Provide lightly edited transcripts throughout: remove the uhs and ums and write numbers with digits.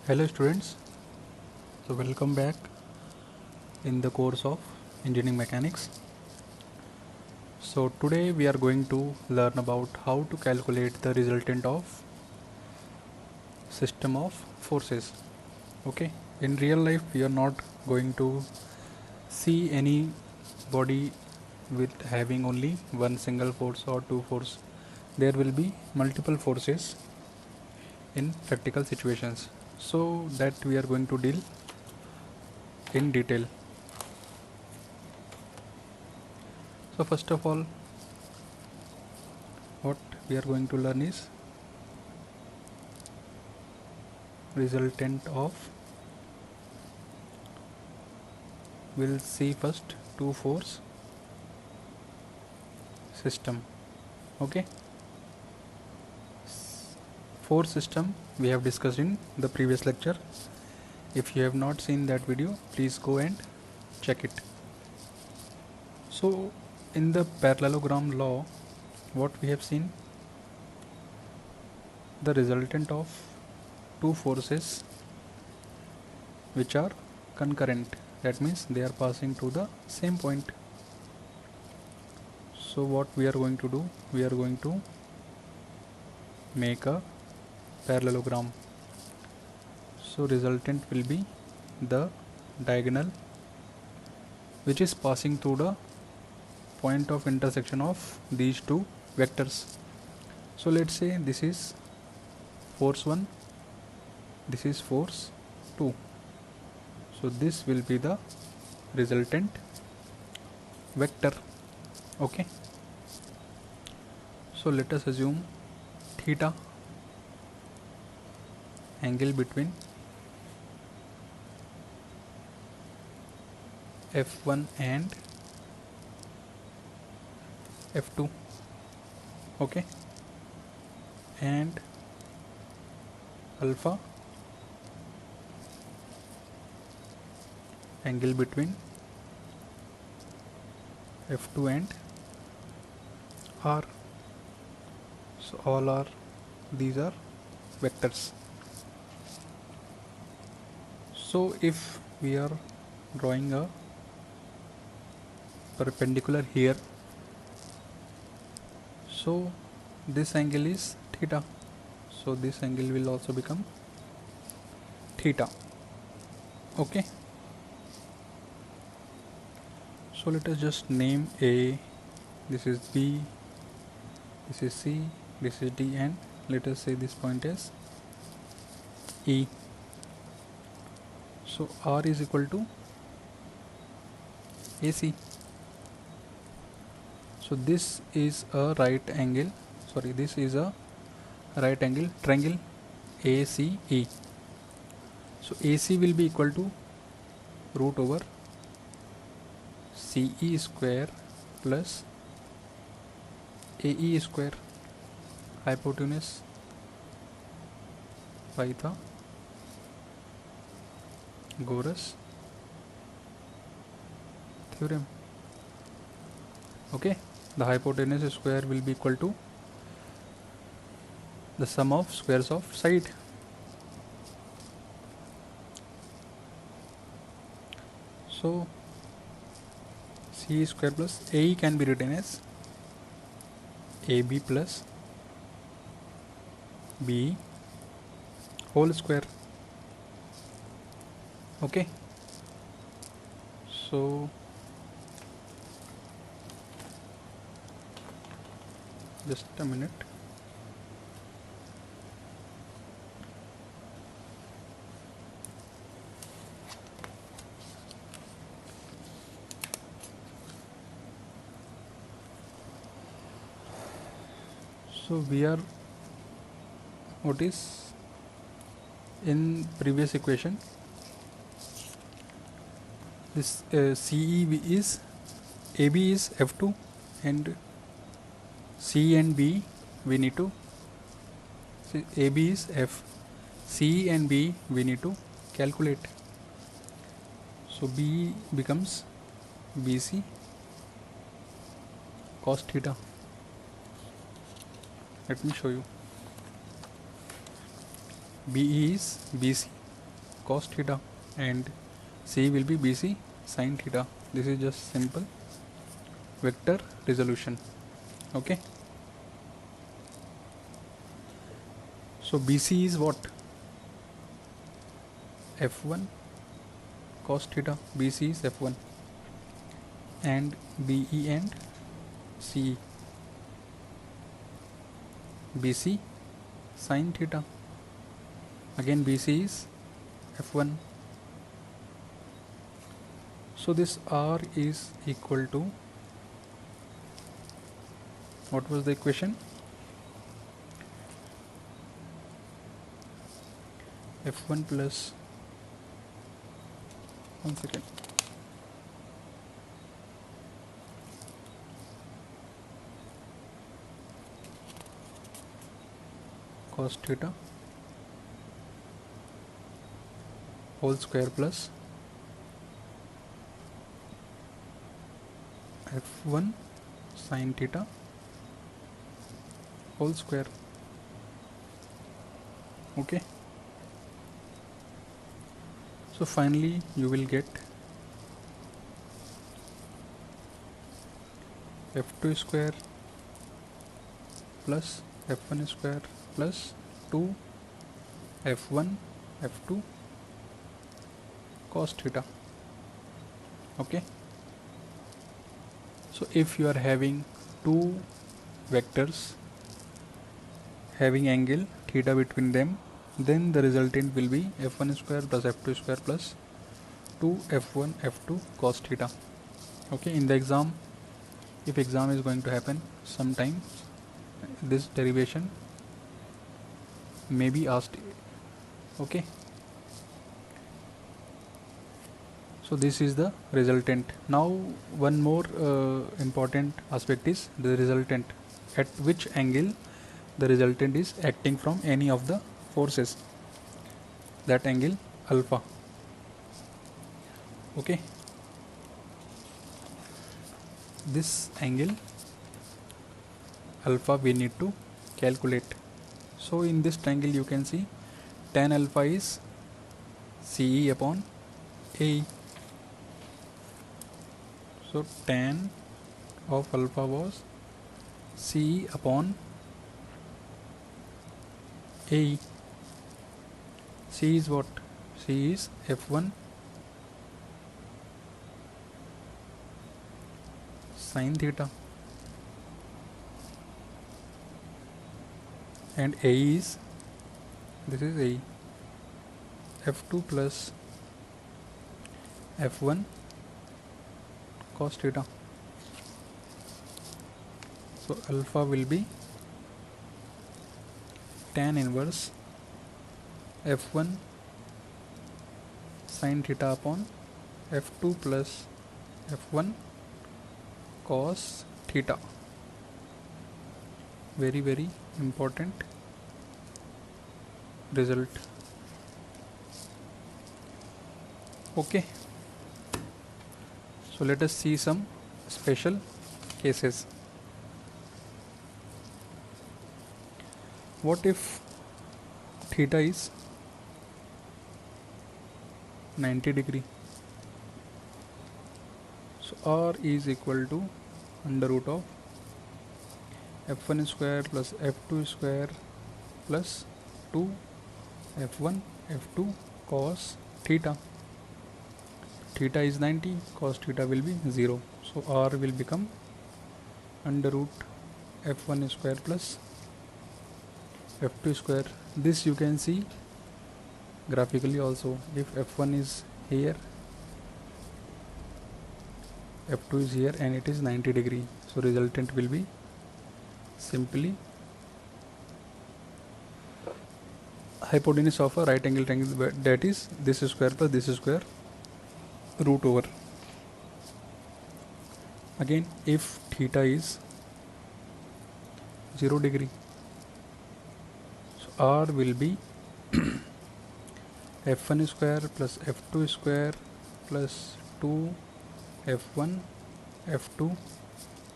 Hello students, so welcome back in the course of engineering mechanics. So today we are going to learn about how to calculate the resultant of system of forces. Okay, in real life we are not going to see any body with having only one single force or two force. There will be multiple forces in practical situations. So that we are going to deal in detail. So first of all, what we are going to learn is resultant of, we'll see first two force system. Okay, force system we have discussed in the previous lecture. If you have not seen that video, please go and check it. So in the parallelogram law, what we have seen, the resultant of two forces which are concurrent, that means they are passing to the same point. So what we are going to do, we are going to make a parallelogram. So resultant will be the diagonal which is passing through the point of intersection of these two vectors. So let's say this is force 1, this is force 2. So this will be the resultant vector. Okay, so let us assume theta, angle between F1 and F2. Okay, and alpha, angle between F2 and R. So all are, these are vectors. So if we are drawing a perpendicular here, so this angle is theta, so this angle will also become theta. Okay, so let us just name A, this is B, this is C, this is D, and let us say this point is E. So R is equal to AC. So this is a right angle, sorry, this is a right angle triangle ACE. So AC will be equal to root over CE square plus AE square, hypotenuse Pythagoras theorem. Okay, the hypotenuse square will be equal to the sum of squares of side. So CE square plus AE can be written as AB plus BE whole square. Okay, so just a minute. So we are, what is in previous equation, this CE is, AB is F2 and C and B we need to, AB is F, C and B we need to calculate. So B becomes BC cos theta. Let me show you. BE is BC cos theta, and C will be BC sin theta. This is just simple vector resolution. Okay, so BC is what? F1 cos theta. BC is F1, and BE and CE, BC sin theta. Again BC is F1. So this R is equal to, what was the equation? F1 plus, 1 second, cos theta whole square plus F1 sin theta whole square. Okay, so finally you will get F2 square plus F1 square plus 2 F1 F2 cos theta. Okay, so if you are having two vectors having angle theta between them, then the resultant will be F1 square plus F2 square plus 2 F1 F2 cos theta. Okay, in the exam, if exam is going to happen, sometimes this derivation may be asked. Okay, so this is the resultant. Now one more important aspect is the resultant, at which angle the resultant is acting from any of the forces, that angle alpha. Okay, this angle alpha we need to calculate. So in this triangle you can see tan alpha is CE upon AE. So tan of alpha was CE upon AE. C is what? C is F1 sin theta, and AE is, this is AE, F2 plus F1 cos theta. So alpha will be tan inverse F1 sin theta upon F2 plus F1 cos theta. Very, very important result. Okay, so let us see some special cases. What if theta is 90 degree? So R is equal to under root of F1 square plus F2 square plus 2 F1 F2 cos theta. Theta is 90, cos theta will be 0. So R will become under root F1 square plus F2 square. This you can see graphically also. If F1 is here, F2 is here, and it is 90 degree, so resultant will be simply hypotenuse of a right angle triangle, that is this square plus this square root over. Again, if theta is 0 degree, so R will be F1 square plus F2 square plus 2 F1 F2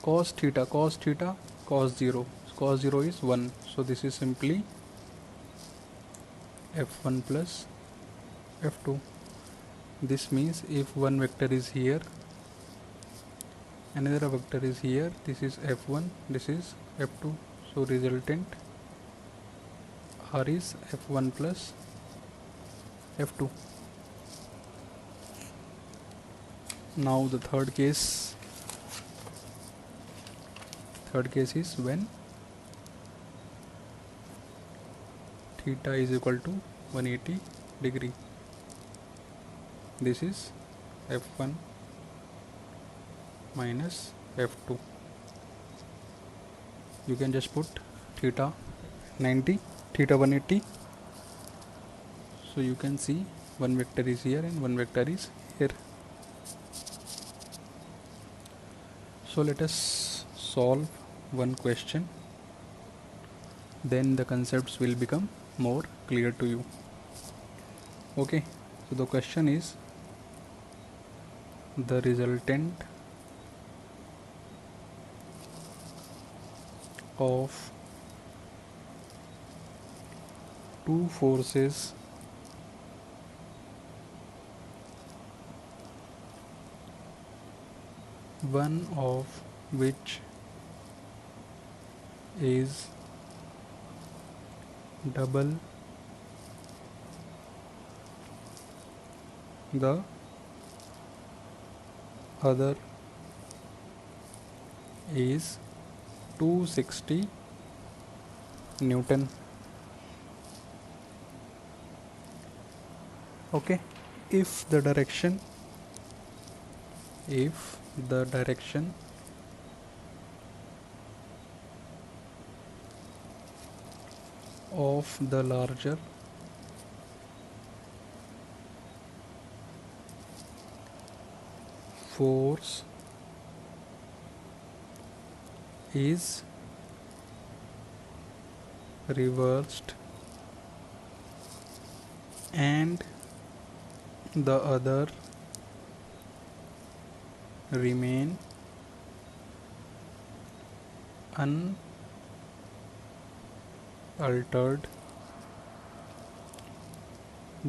cos theta, cos 0. Cos 0 is 1, so this is simply F1 plus f2. This means if one vector is here, another vector is here, this is f1, this is f2, so resultant r is f1 plus f2. Now the third case is when theta is equal to 180 degree. This is f1 minus f2. You can just put theta 90, theta 180. So you can see one vector is here and one vector is here. So let us solve one question, then the concepts will become more clear to you. Okay, so the question is the resultant of two forces one of which is double the other is 260 Newton. Okay, if the direction of the larger force is reversed and the other remain unaltered,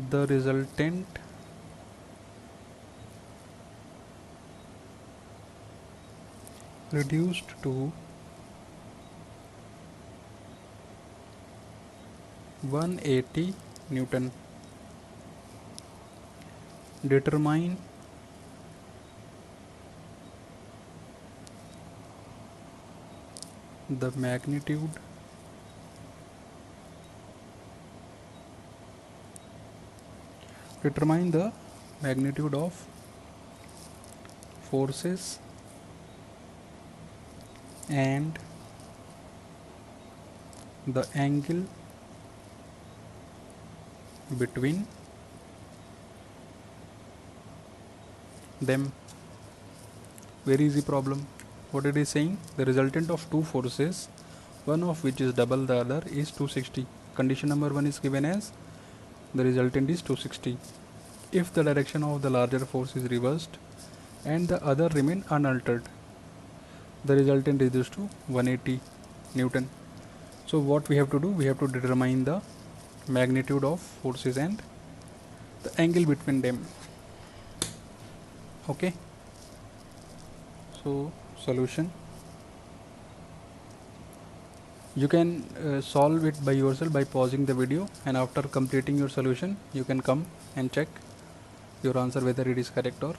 the resultant reduced to 180 Newton. Determine the magnitude of forces and the angle between them. Very easy problem. What it is saying, the resultant of two forces, one of which is double the other, is 260. Condition number 1 is given as the resultant is 260. If the direction of the larger force is reversed and the other remain unaltered, the resultant is reduced to 180 Newton. So what we have to do, we have to determine the magnitude of forces and the angle between them. Okay, so solution, you can solve it by yourself by pausing the video, and after completing your solution you can come and check your answer whether it is correct or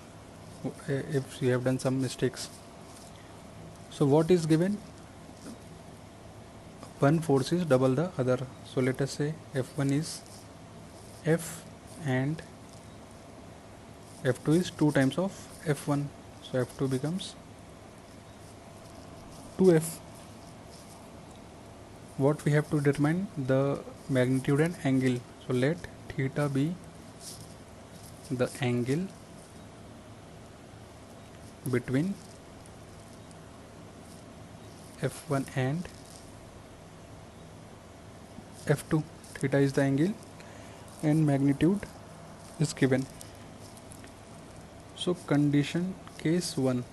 if you have done some mistakes. So what is given, one force is double the other, so let us say F1 is F and F2 is 2 times of F1, so F2 becomes 2F. What we have to determine, the magnitude and angle, so let theta be the angle between F1 and F2. Theta is the angle and magnitude is given. So condition case 1,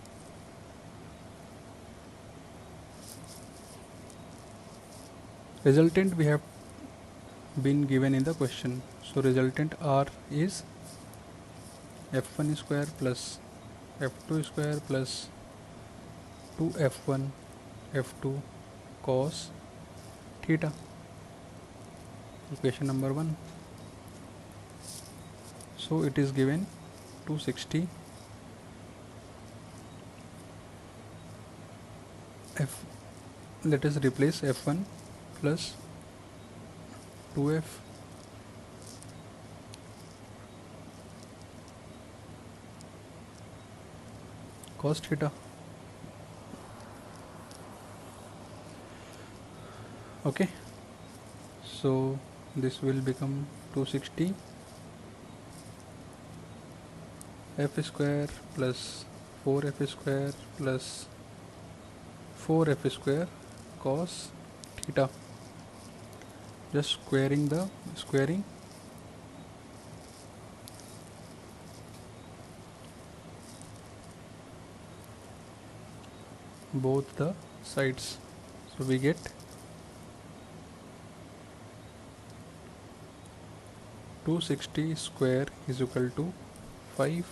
resultant we have been given in the question. So resultant R is f1 square plus f2 square plus 2f1 f2 cos theta. Equation number 1. So it is given 260 f. Let us replace f1 plus 2f cos theta. Okay, so this will become 260 f square plus 4f square plus 4f square cos theta. Just squaring both the sides, so we get 260 square is equal to 5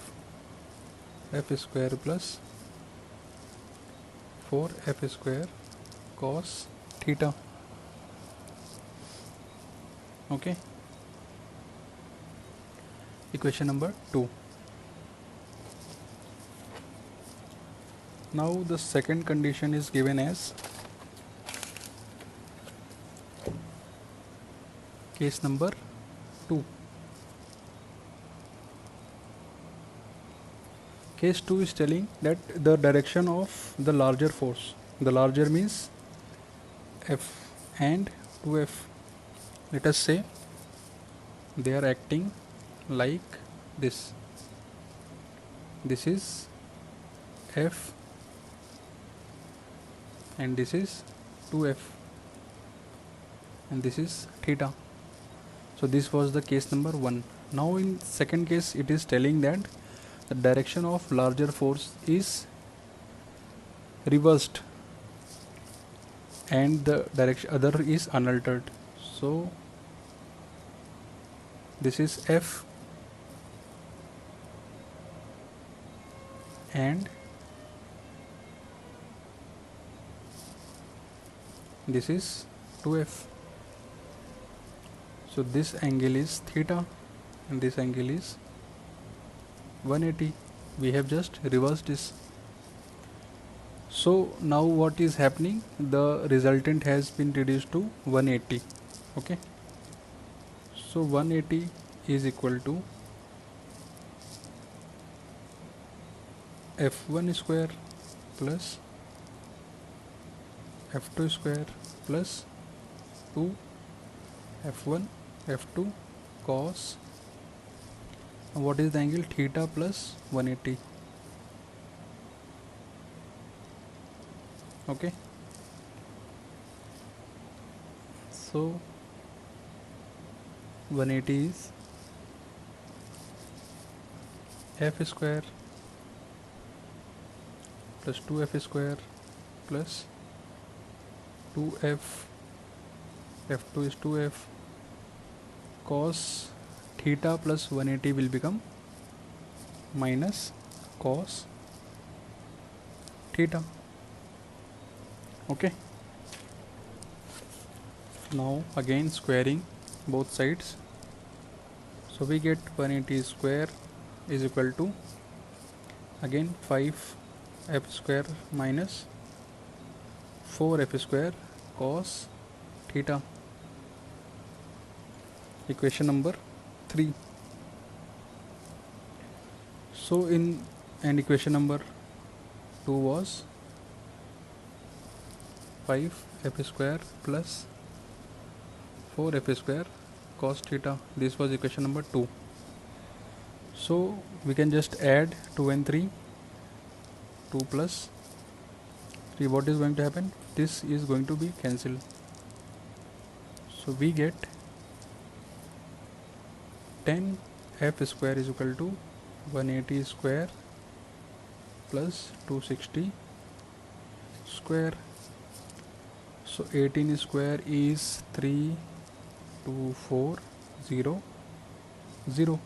f square plus 4f square cos theta. Okay, equation number 2. Now the second condition is given as case number 2. Case 2 is telling that the direction of the larger force, the larger means F and 2F, let us say they are acting like this. This is F and this is 2F and this is theta. So this was the case number 1. Now in second case it is telling that the direction of larger force is reversed and the direction other is unaltered. So this is F and this is 2F. So this angle is theta and this angle is 180. We have just reversed this. So now what is happening? The resultant has been reduced to 180. Okay. So 180 is equal to f1 square plus f2 square plus 2 f1 f2 cos, what is the angle? Theta plus 180. Okay, so 180 is f square plus 2f square plus 2f, f2 is 2f, cos theta plus 180 will become minus cos theta. Okay, now again squaring both sides, so we get 180 square is equal to again 5 f square minus 4 f square cos theta. Equation number 3. So in and equation number 2 was 5 f square plus 4 f square cos theta. This was equation number 2. So we can just add 2 and 3. 2 plus 3. What is going to happen? This is going to be cancelled. So we get 10 f square is equal to 180 square plus 260 square. So 18 square is 3 32400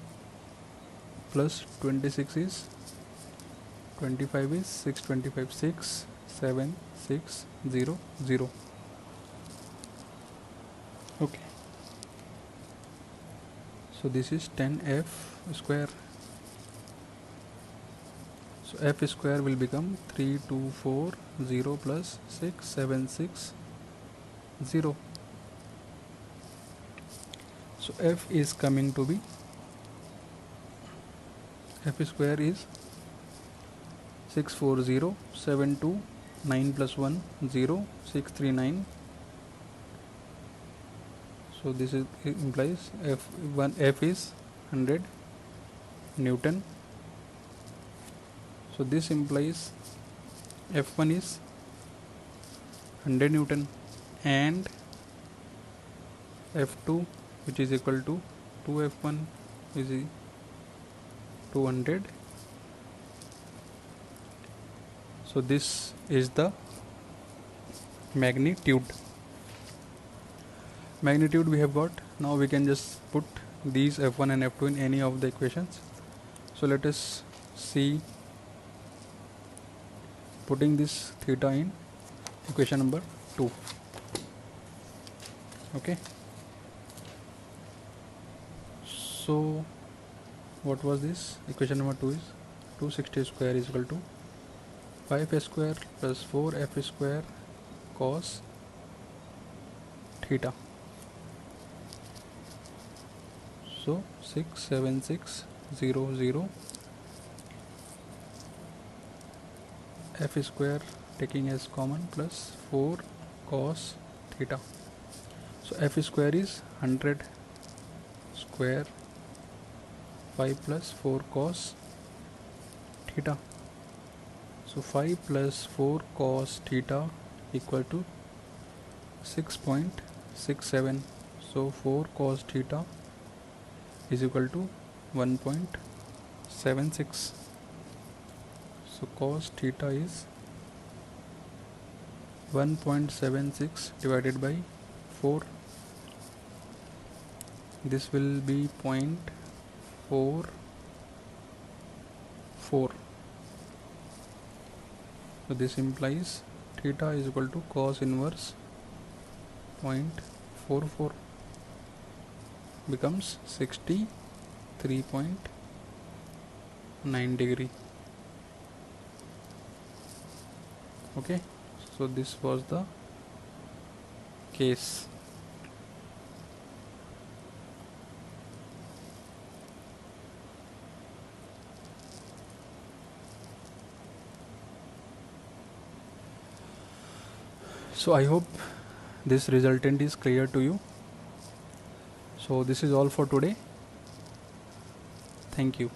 plus 26 is 25 is 625 67600. Okay, so this is 10f square. So f square will become 3240 plus 6760. So f is coming to be, f square is 64072, 9 plus 1 0, 639. So this is implies f is 100 Newton. So this implies f1 is 100 Newton and f2, which is equal to 2f1 is 200. So this is the magnitude we have got. Now we can just put these f1 and f2 in any of the equations. So let us see putting this theta in equation number 2. Okay, so what was this? Equation number 2 is 260 square is equal to 5 square plus 4f square cos theta. So 67600 f square taking as common plus 4 cos theta. So f square is 100 square 5 plus 4 cos theta. So 5 plus 4 cos theta equal to 6.67. So 4 cos theta is equal to 1.76. So cos theta is 1.76 divided by 4. This will be 0.44. So this implies theta is equal to cos inverse 0.44, becomes 63.9 degree. Okay, so this was the case. So I hope this resultant is clear to you. So this is all for today. Thank you.